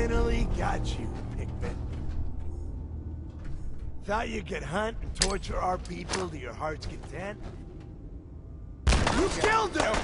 Finally got you, Pikmin. Thought you could hunt and torture our people to your heart's content? You killed him!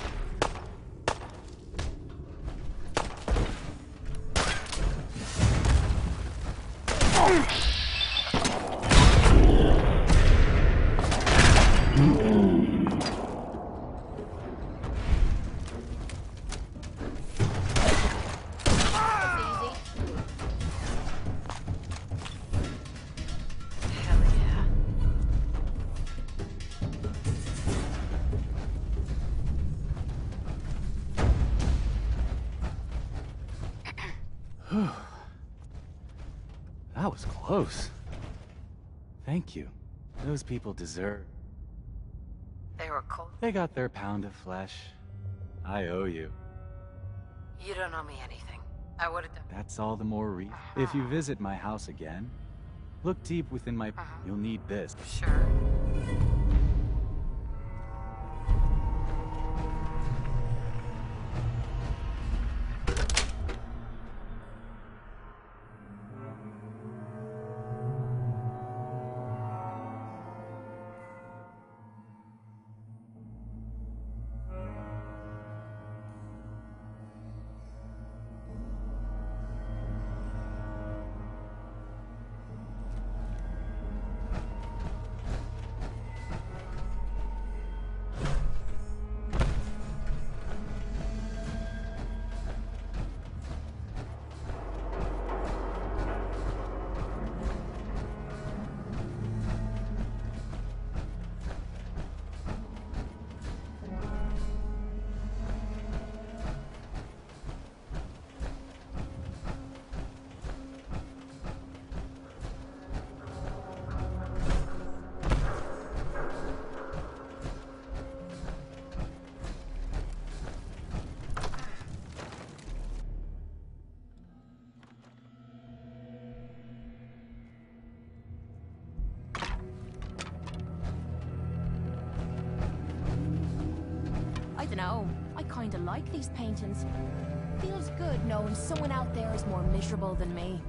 That was close. Thank you. Those people deserve... They were cold. They got their pound of flesh. I owe you. You don't owe me anything. I would have done... That's all the more reason. If you visit my house again, look deep within my... You'll need this. Sure. I dunno. I kinda like these paintings. Feels good knowing someone out there is more miserable than me.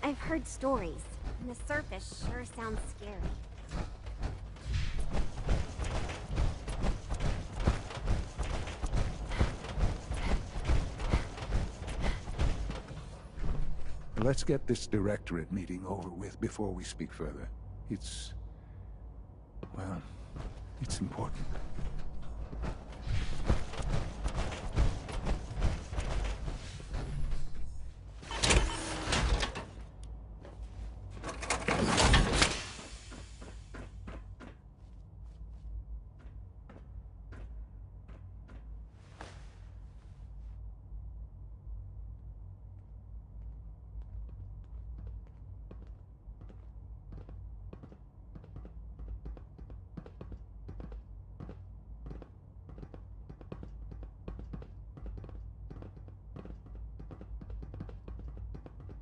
I've heard stories, and the surface sure sounds scary. Let's get this directorate meeting over with before we speak further. It's... well, it's important.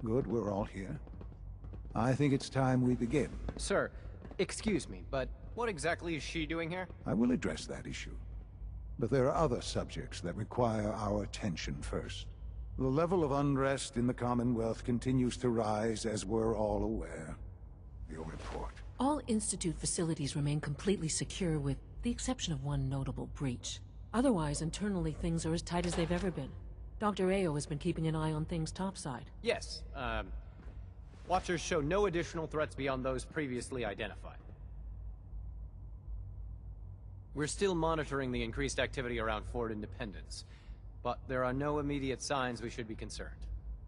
Good, we're all here. I think it's time we begin. Sir, excuse me, but what exactly is she doing here? I will address that issue. But there are other subjects that require our attention first. The level of unrest in the Commonwealth continues to rise, as we're all aware. Your report. All Institute facilities remain completely secure with the exception of one notable breach. Otherwise, internally things are as tight as they've ever been. Dr. Ayo has been keeping an eye on things topside. Yes, Watchers show no additional threats beyond those previously identified. We're still monitoring the increased activity around Fort Independence, but there are no immediate signs we should be concerned.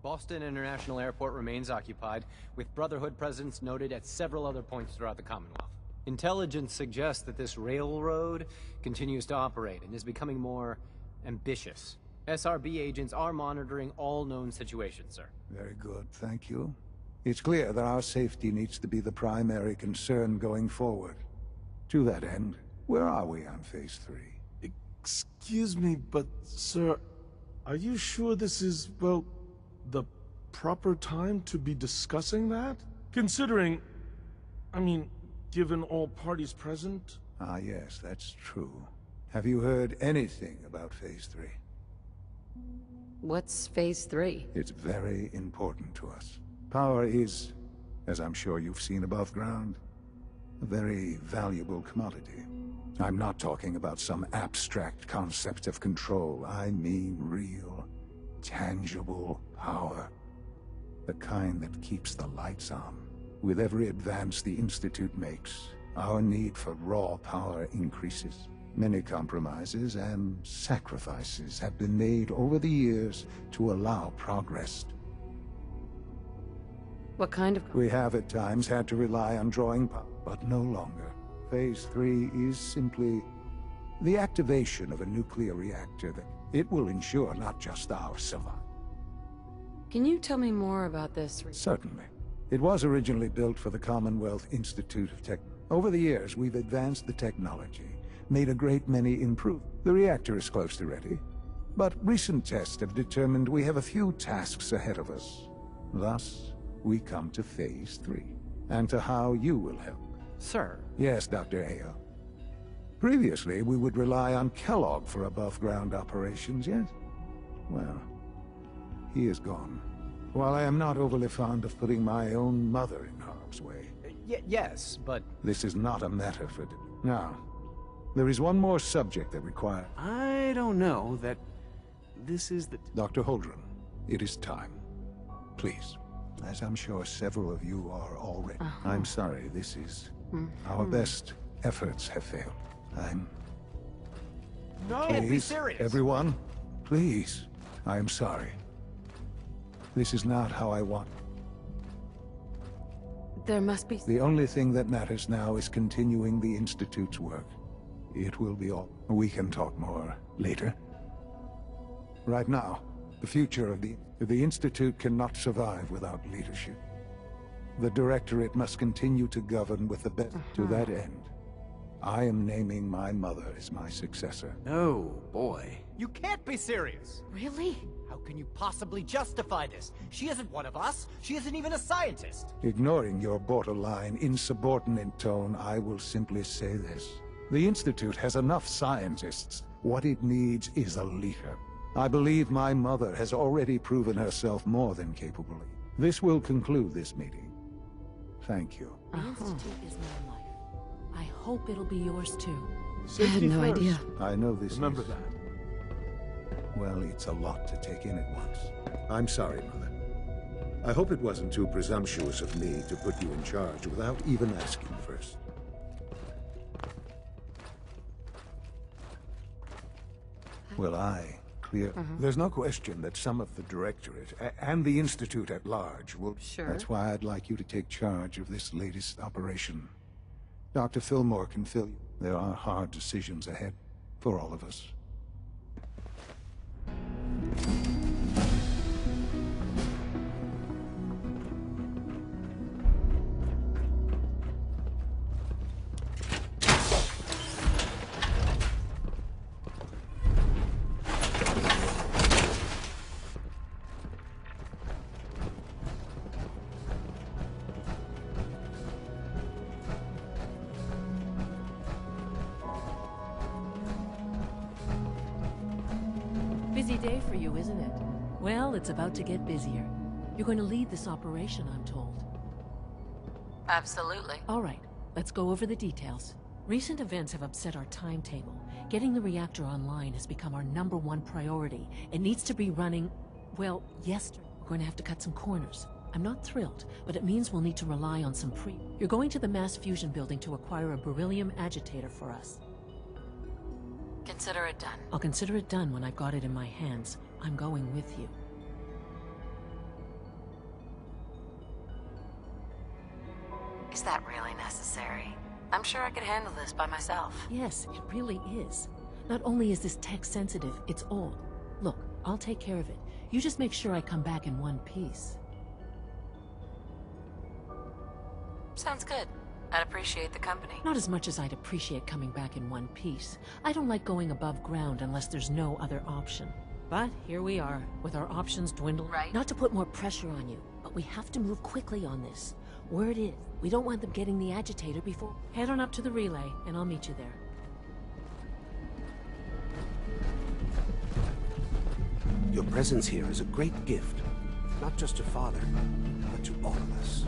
Boston International Airport remains occupied, with Brotherhood presence noted at several other points throughout the Commonwealth. Intelligence suggests that this railroad continues to operate and is becoming more ambitious. SRB agents are monitoring all known situations, sir. Very good, thank you. It's clear that our safety needs to be the primary concern going forward. To that end, where are we on Phase 3? Excuse me, but sir, are you sure this is, well, the proper time to be discussing that? Considering, I mean, given all parties present? Ah, yes, that's true. Have you heard anything about Phase 3? What's Phase 3? It's very important to us. Power is, as I'm sure you've seen above ground, a very valuable commodity. I'm not talking about some abstract concept of control. I mean real, tangible power. The kind that keeps the lights on. With every advance the Institute makes, our need for raw power increases. Many compromises and sacrifices have been made over the years to allow progress. What kind of... We have at times had to rely on drawing power, but no longer. Phase 3 is simply the activation of a nuclear reactor that it will ensure not just our survival. Can you tell me more about this? Certainly. It was originally built for the Commonwealth Institute of Tech. Over the years, we've advanced the technology, made a great many improvements. The reactor is close to ready, but recent tests have determined we have a few tasks ahead of us. Thus, we come to Phase 3, and to how you will help. Sir? Yes, Dr. Ayo. Previously, we would rely on Kellogg for above-ground operations, yes? Well, he is gone. While I am not overly fond of putting my own mother in harm's way. Yes, but... This is not a matter for... Now, there is one more subject that requires... I don't know that this is the... Dr. Holdren, it is time. Please, as I'm sure several of you are already. I'm sorry, this is... Our best efforts have failed. No, Please, be serious! everyone, please. I am sorry. This is not how I want. There must be... The only thing that matters now is continuing the Institute's work. It will be all... We can talk more later. Right now, the future of the Institute cannot survive without leadership. The Directorate must continue to govern with the best. To that end, I am naming my mother as my successor. Oh, boy. You can't be serious! Really? How can you possibly justify this? She isn't one of us. She isn't even a scientist. Ignoring your borderline, insubordinate tone, I will simply say this. The Institute has enough scientists. What it needs is a leader. I believe my mother has already proven herself more than capable. This will conclude this meeting. Thank you. The Institute is my life. I hope it'll be yours too. I had no Safety idea. first. I know this Remember is... that. Well, it's a lot to take in at once. I'm sorry, Mother. I hope it wasn't too presumptuous of me to put you in charge without even asking first. Will I clear? There's no question that some of the Directorate and the Institute at large will... Sure. That's why I'd like you to take charge of this latest operation. Dr. Fillmore can fill you. There are hard decisions ahead for all of us. Busy day for you, isn't it? Well, it's about to get busier. You're going to lead this operation, I'm told. Absolutely. All right, let's go over the details. Recent events have upset our timetable. Getting the reactor online has become our #1 priority. It needs to be running, well, yesterday. We're going to have to cut some corners. I'm not thrilled, but it means we'll need to rely on some You're going to the mass fusion building to acquire a beryllium agitator for us. Consider it done. I'll consider it done when I've got it in my hands. I'm going with you. Is that really necessary? I'm sure I could handle this by myself. Yes, it really is. Not only is this tech sensitive, it's old. Look, I'll take care of it. You just make sure I come back in one piece. Sounds good. I'd appreciate the company. Not as much as I'd appreciate coming back in one piece. I don't like going above ground unless there's no other option. But here we are, with our options dwindled. Right. Not to put more pressure on you, but we have to move quickly on this. Word is, we don't want them getting the agitator before... Head on up to the relay, and I'll meet you there. Your presence here is a great gift, not just to Father, but to all of us.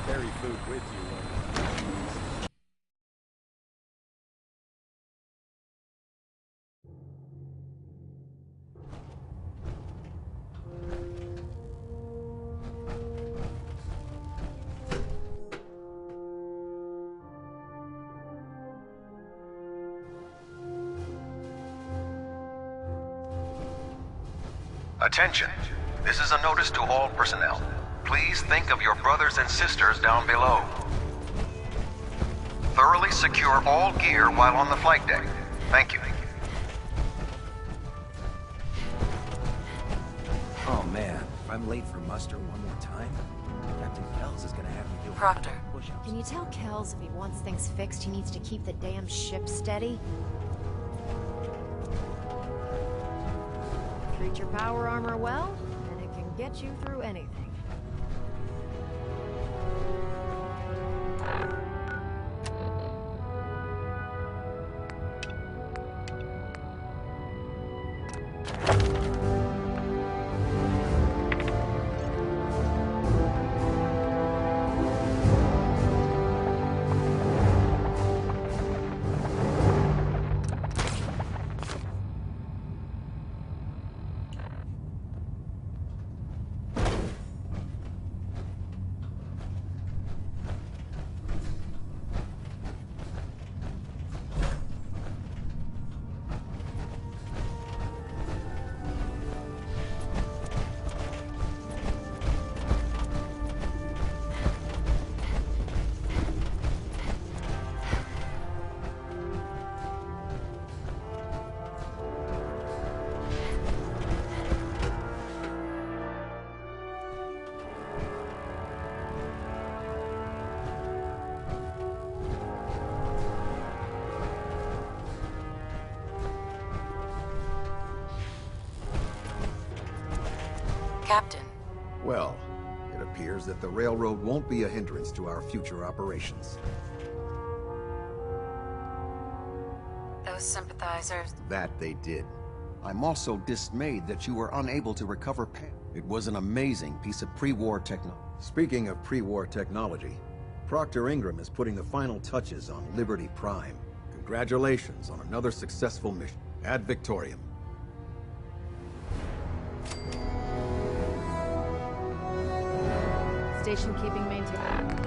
Carry food with you. Attention. This is a notice to all personnel. Please think of your brothers and sisters down below. Thoroughly secure all gear while on the flight deck. Thank you. Oh man, if I'm late for muster one more time, Captain Kells is gonna have me do Proctor. push-ups. Can you tell Kells if he wants things fixed, he needs to keep the damn ship steady? Treat your power armor well, and it can get you through anything. Captain. Well, it appears that the railroad won't be a hindrance to our future operations. Those sympathizers... That they did. I'm also dismayed that you were unable to recover Pam. It was an amazing piece of pre-war technology. Speaking of pre-war technology, Proctor Ingram is putting the final touches on Liberty Prime. Congratulations on another successful mission. Ad Victoriam. Station keeping maintained.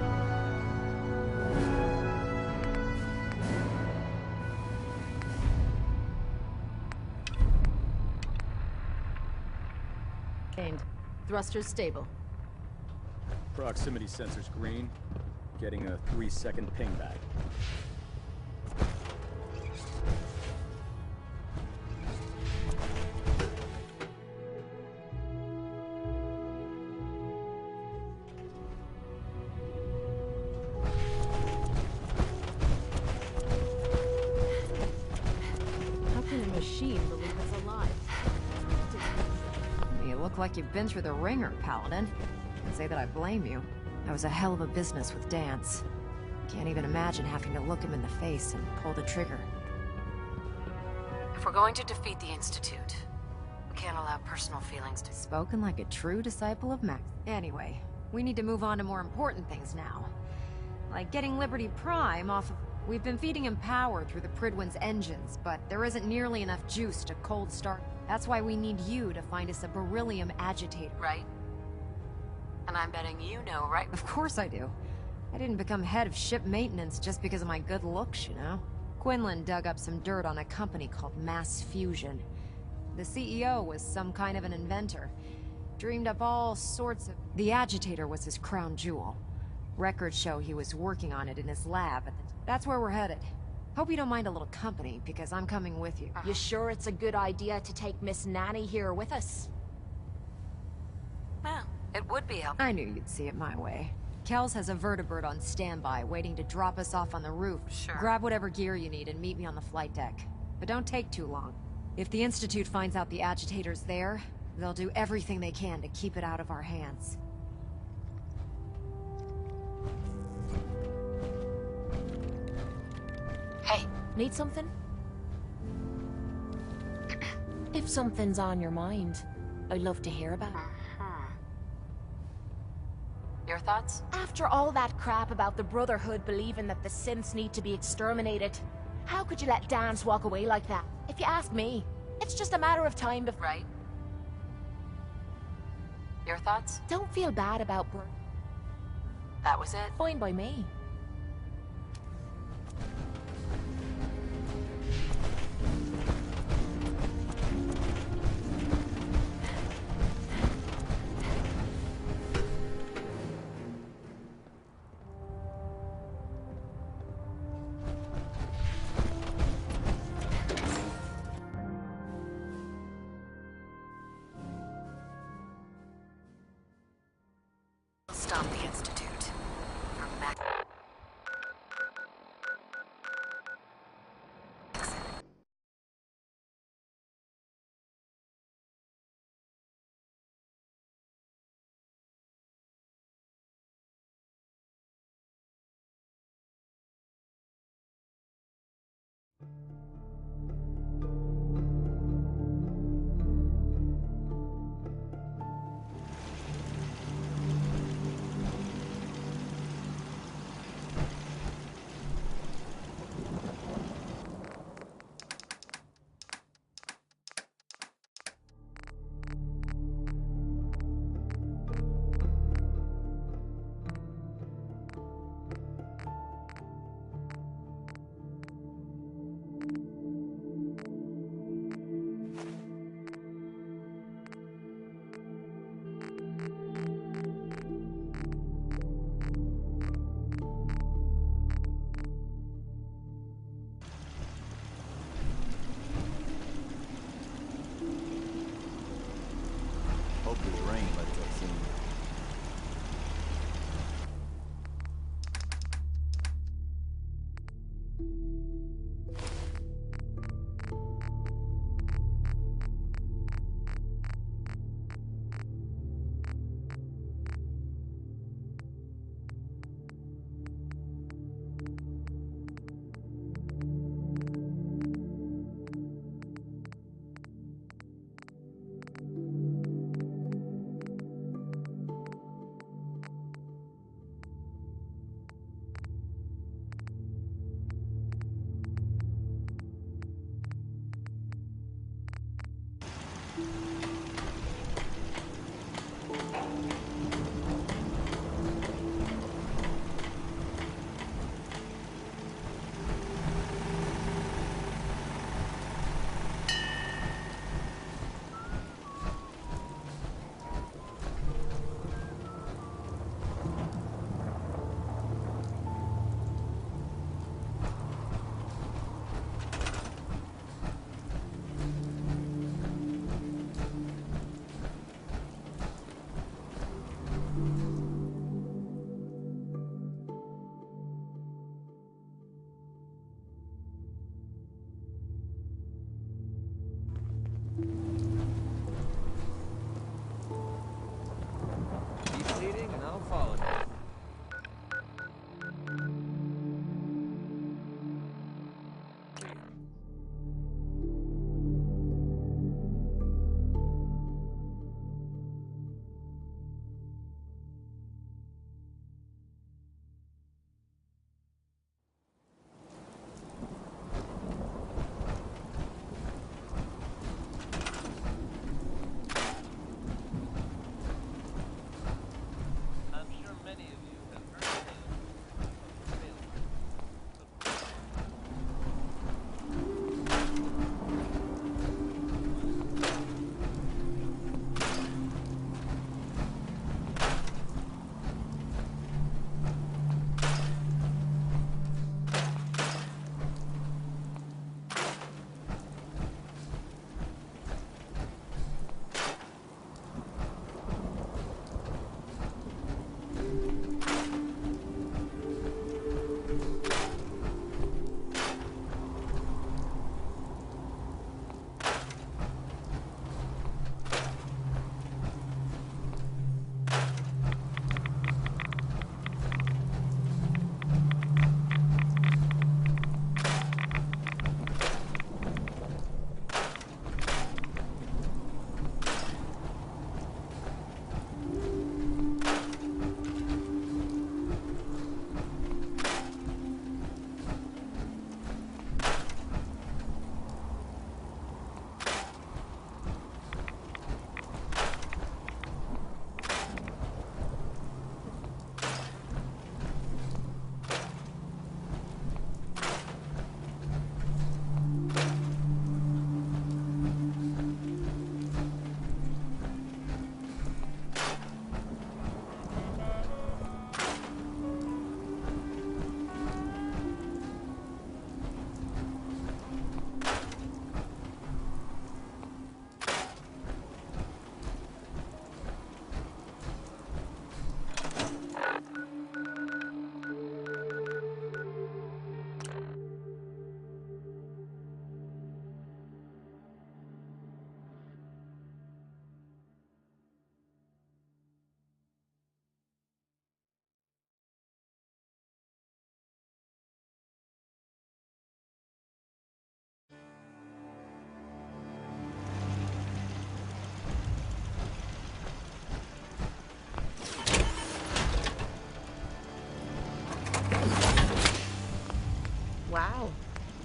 Thrusters stable. Proximity sensors green. Getting a 3-second ping back. How can a machine believe it's alive? You look like you've been through the ringer, Paladin. Can't say that I blame you. That was a hell of a business with Dance. Can't even imagine having to look him in the face and pull the trigger. If we're going to defeat the Institute, we can't allow personal feelings to... Spoken like a true disciple of Max. Anyway, we need to move on to more important things now. Like getting Liberty Prime off of... We've been feeding him power through the Pridwin's engines, but there isn't nearly enough juice to cold start. That's why we need you to find us a beryllium agitator. Right? And I'm betting you know, right? Of course I do. I didn't become head of ship maintenance just because of my good looks, you know? Quinlan dug up some dirt on a company called Mass Fusion. The CEO was some kind of an inventor. Dreamed up all sorts of... The agitator was his crown jewel. Records show he was working on it in his lab at the... That's where we're headed. Hope you don't mind a little company, because I'm coming with you. You sure it's a good idea to take Miss Nanny here with us? Well, it would be helpful. I knew you'd see it my way. Kells has a vertibird on standby, waiting to drop us off on the roof. Sure. Grab whatever gear you need and meet me on the flight deck. But don't take too long. If the Institute finds out the agitator's there, they'll do everything they can to keep it out of our hands. Hey. Need something? If something's on your mind, I'd love to hear about it. Your thoughts? After all that crap about the Brotherhood believing that the synths need to be exterminated, how could you let Dance walk away like that? If you ask me, it's just a matter of time before... Right. Your thoughts? Don't feel bad about That was it? Fine by me. Stop the Institute. From Mac... Hope this rain lets us in.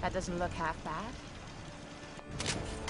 That doesn't look half bad.